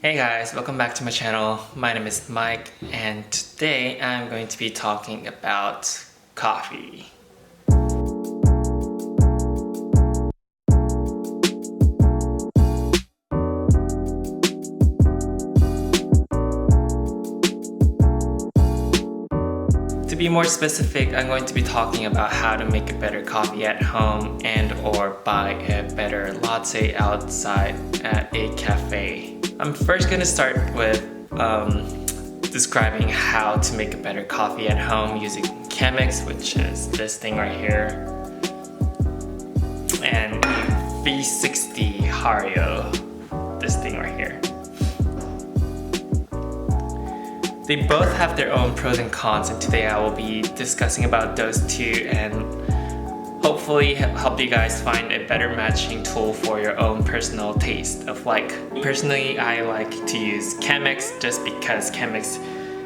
Hey guys, welcome back to my channel. My name is Mike and today I'm going to be talking about coffee. To be more specific, I'm going to be talking about how to make a better coffee at home and or buy a better latte outside at a cafe. I'm first going to start with describing how to make a better coffee at home using Chemex, which is this thing right here, and V60 Hario, this thing right here. They both have their own pros and cons, and today I will be discussing about those two and hopefully help you guys find a better matching tool for your own personal taste of like. Personally, I like to use Chemex just because Chemex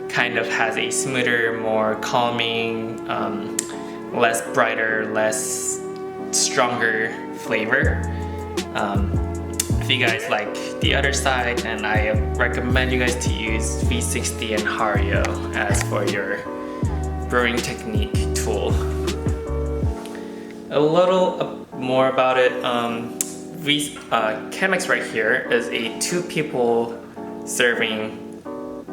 kind of has a smoother, more calming, less brighter, less stronger flavor. If you guys like the other side, then I recommend you guys to use V60 and Hario as for your brewing technique tool. A little more about it. Chemex right here is a 2 people serving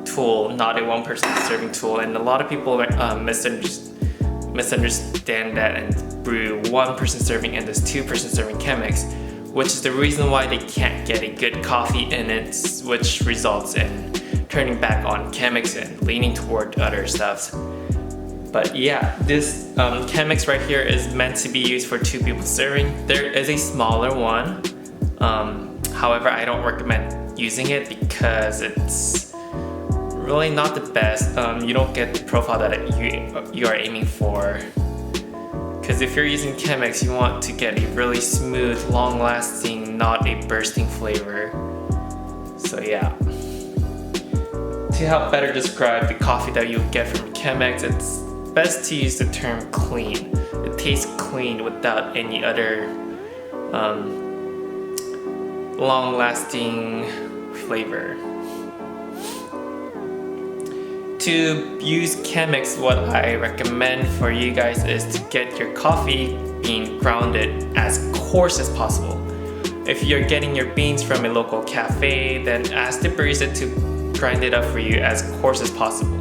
tool, not a 1 person serving tool, and a lot of people misunderstand that and brew 1 person serving and this 2 person serving Chemex, which is the reason why they can't get a good coffee in it, which results in turning back on Chemex and leaning toward other stuff. But yeah, this Chemex right here is meant to be used for 2 people serving. There is a smaller one. However, I don't recommend using it because it's really not the best. You don't get the profile that you are aiming for. Because if you're using Chemex, you want to get a really smooth, long-lasting, not a bursting flavor. So yeah. To help better describe the coffee that you get from Chemex, it's best to use the term clean. It tastes clean without any other long-lasting flavor. To use Chemex, what I recommend for you guys is to get your coffee bean grounded as coarse as possible. If you're getting your beans from a local cafe, then ask the barista to grind it up for you as coarse as possible.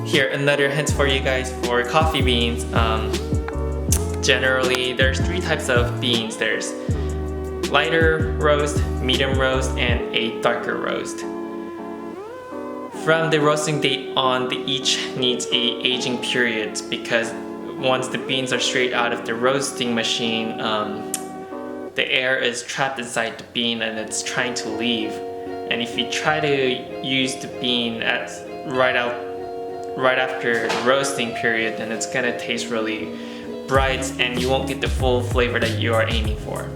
Here, another hint for you guys for coffee beans. Generally, there's 3 types of beans. There's lighter roast, medium roast, and a darker roast. From the roasting date on, they each needs a aging period because once the beans are straight out of the roasting machine, the air is trapped inside the bean and it's trying to leave. And if you try to use the bean right after the roasting period, then it's gonna taste really bright and you won't get the full flavor that you are aiming for.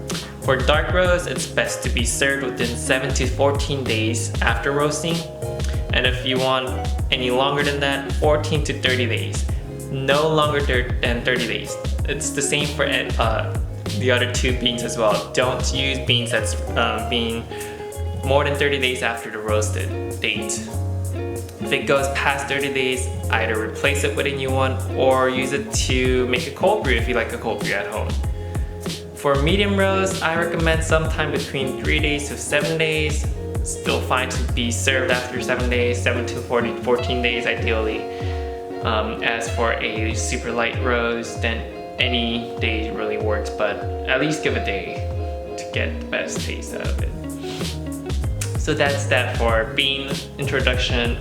For dark roast, it's best to be served within 7 to 14 days after roasting. And if you want any longer than that, 14 to 30 days. No longer than 30 days. It's the same for the other 2 beans as well. Don't use beans that's being more than 30 days after the roasted date. If it goes past 30 days, either replace it with a new one or use it to make a cold brew if you like a cold brew at home. For medium roast, I recommend sometime between 3 days to 7 days. Still fine to be served after 7 days, 7 to 14 days ideally. As for a super light roast, then any day really works, but at least give a day to get the best taste out of it. So that's that for bean introduction.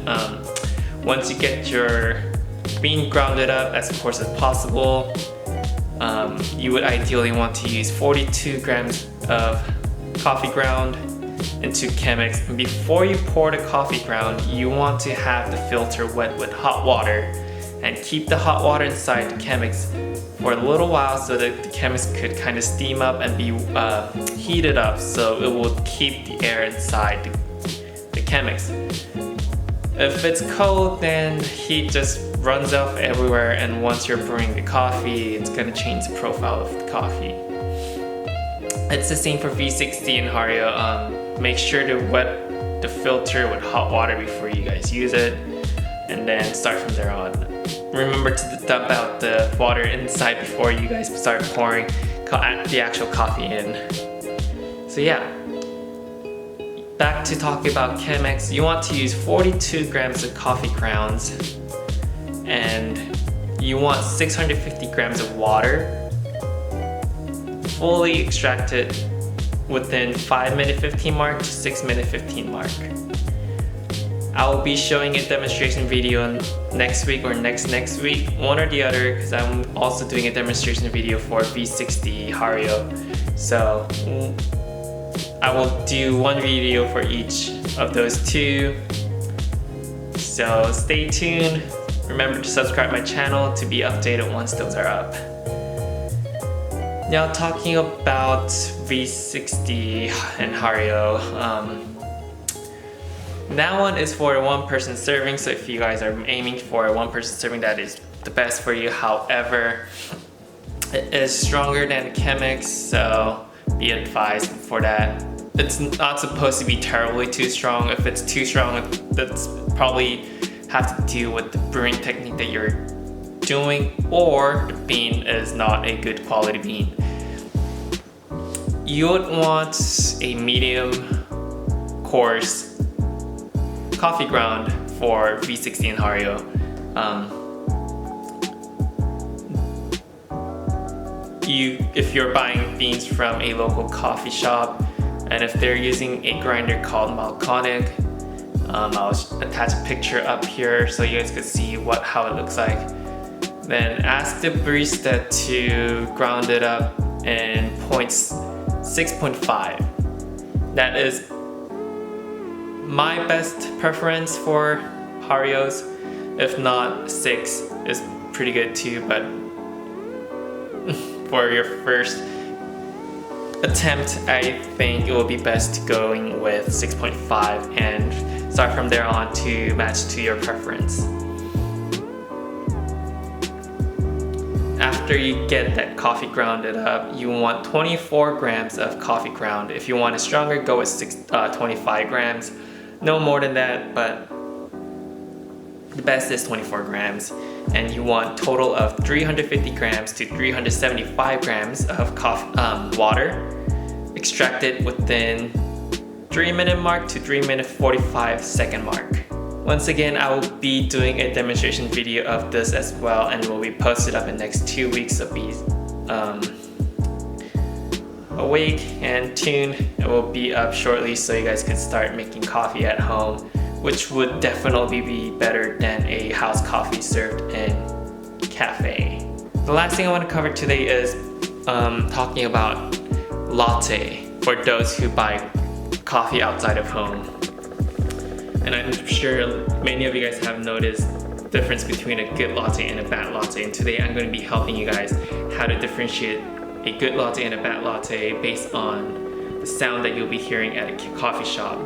Once you get your bean grounded up as coarse as possible, you would ideally want to use 42 grams of coffee ground into Chemex. And before you pour the coffee ground, you want to have the filter wet with hot water and keep the hot water inside the Chemex for a little while so that the Chemex could kind of steam up and be heated up, so it will keep the air inside the Chemex. If it's cold, then heat just runs off everywhere, and once you're brewing the coffee, it's gonna change the profile of the coffee. It's the same for V60 and Hario. Make sure to wet the filter with hot water before you guys use it, and then start from there on. Remember to dump out the water inside before you guys start pouring the actual coffee in. So yeah, back to talking about Chemex. You want to use 42 grams of coffee grounds, and you want 650 grams of water, fully extracted within 5-minute 15 mark to 6-minute 15 mark. I will be showing a demonstration video next week or next week, one or the other, because I'm also doing a demonstration video for V60 Hario. So I will do one video for each of those two. So stay tuned. Remember to subscribe my channel to be updated once those are up. Now talking about V60 and Hario, that one is for a one-person serving, so if you guys are aiming for a one-person serving, that is the best for you. However, it is stronger than Chemex, so be advised for that. It's not supposed to be terribly too strong. If it's too strong, that's probably have to do with the brewing technique that you're doing, or the bean is not a good quality bean. You would want a medium coarse coffee ground for V60 and Hario. If you're buying beans from a local coffee shop, and if they're using a grinder called Malconic, I'll attach a picture up here so you guys could see how it looks like. Then ask the barista to ground it up in 6.5. That is my best preference for Harios. If not, 6 is pretty good too, but for your first attempt, I think it will be best going with 6.5 and start from there on to match to your preference. After you get that coffee grounded up, you want 24 grams of coffee ground. If you want it stronger, go with 25 grams. No more than that, but the best is 24 grams. And you want total of 350 grams to 375 grams of water, extracted within 3-minute mark to 3-minute 45-second mark. Once again, I will be doing a demonstration video of this as well, and it will be posted up in the next 2 weeks. So be awake and tuned. It will be up shortly so you guys can start making coffee at home, which would definitely be better than a house coffee served in cafe. The last thing I want to cover today is talking about latte for those who buy coffee outside of home. And I'm sure many of you guys have noticed the difference between a good latte and a bad latte. And today I'm going to be helping you guys how to differentiate a good latte and a bad latte based on the sound that you'll be hearing at a coffee shop.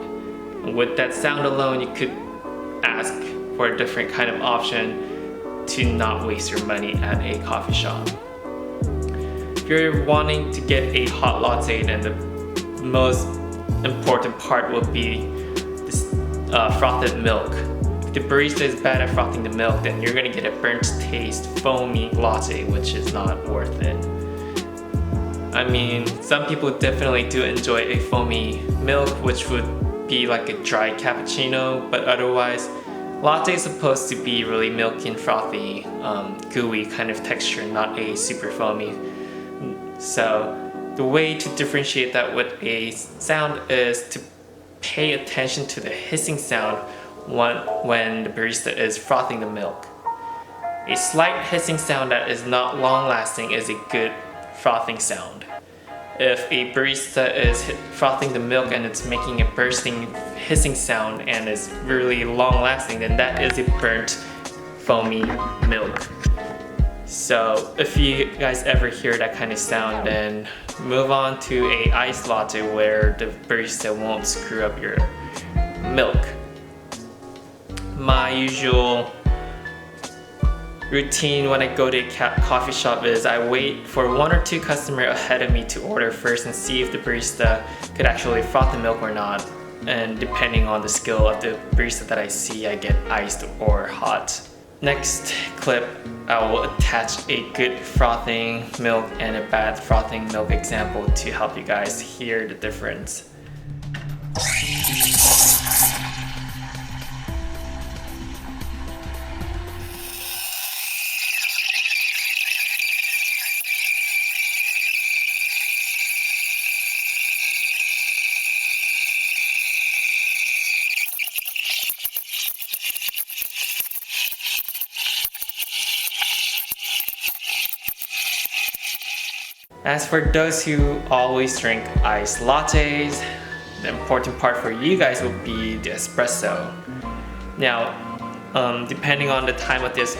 With that sound alone, you could ask for a different kind of option to not waste your money at a coffee shop. If you're wanting to get a hot latte, then the most important part will be this frothed milk. If the barista is bad at frothing the milk, then you're gonna get a burnt taste, foamy latte, which is not worth it. I mean, some people definitely do enjoy a foamy milk, which would be like a dry cappuccino, but otherwise, latte is supposed to be really milky and frothy, gooey kind of texture, not a super foamy. So the way to differentiate that with a sound is to pay attention to the hissing sound when the barista is frothing the milk. A slight hissing sound that is not long lasting is a good frothing sound. If a barista is frothing the milk and it's making a bursting hissing sound and is really long lasting, then that is a burnt foamy milk. So if you guys ever hear that kind of sound, then move on to a iced latte where the barista won't screw up your milk. My usual routine when I go to a coffee shop is I wait for 1 or 2 customers ahead of me to order first and see if the barista could actually froth the milk or not. and depending on the skill of the barista that I see, I get iced or hot. Next clip, I will attach a good frothing milk and a bad frothing milk example to help you guys hear the difference. As for those who always drink iced lattes, the important part for you guys will be the espresso. Now, depending on the time of this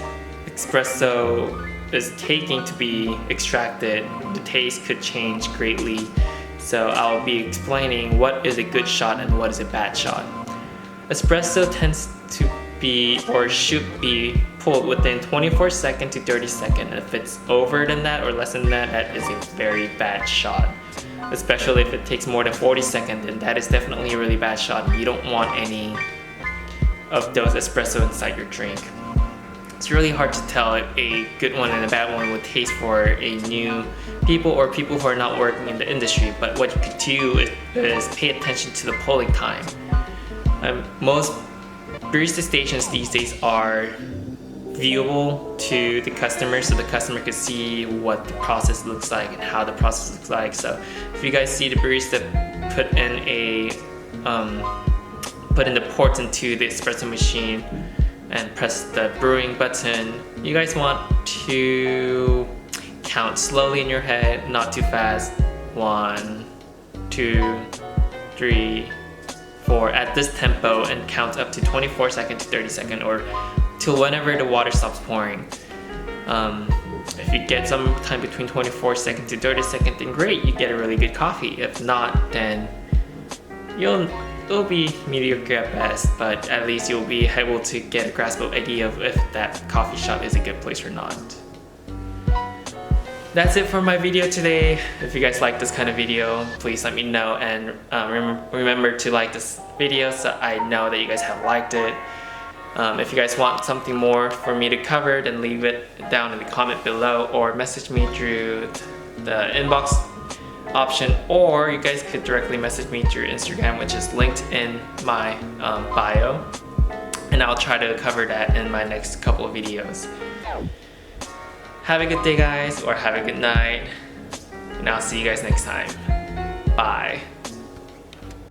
espresso is taking to be extracted, the taste could change greatly. So I'll be explaining what is a good shot and what is a bad shot. Espresso tends to be or should be pulled within 24 seconds to 30 seconds. If it's over than that or less than that, that is a very bad shot. Especially if it takes more than 40 seconds, then that is definitely a really bad shot. You don't want any of those espresso inside your drink. It's really hard to tell if a good one and a bad one would taste for a new people or people who are not working in the industry. But what you could do is pay attention to the pulling time. Most barista stations these days are viewable to the customer, so the customer could see what the process looks like and how the process looks like. So if you guys see the barista put in the ports into the espresso machine and press the brewing button, you guys want to count slowly in your head, not too fast. 1, 2, 3, 4 at this tempo, and count up to 24 seconds to 30 seconds or till whenever the water stops pouring. If you get some time between 24 seconds to 30 seconds, then great, you get a really good coffee. If not, then it'll be mediocre at best, but at least you'll be able to get a grasp of idea of if that coffee shop is a good place or not. That's it for my video today. If you guys like this kind of video, please let me know, and remember to like this video so I know that you guys have liked it. If you guys want something more for me to cover, then leave it down in the comment below or message me through the inbox option, or you guys could directly message me through Instagram, which is linked in my bio, and I'll try to cover that in my next couple of videos. Have a good day, guys, or have a good night, and I'll see you guys next time. Bye.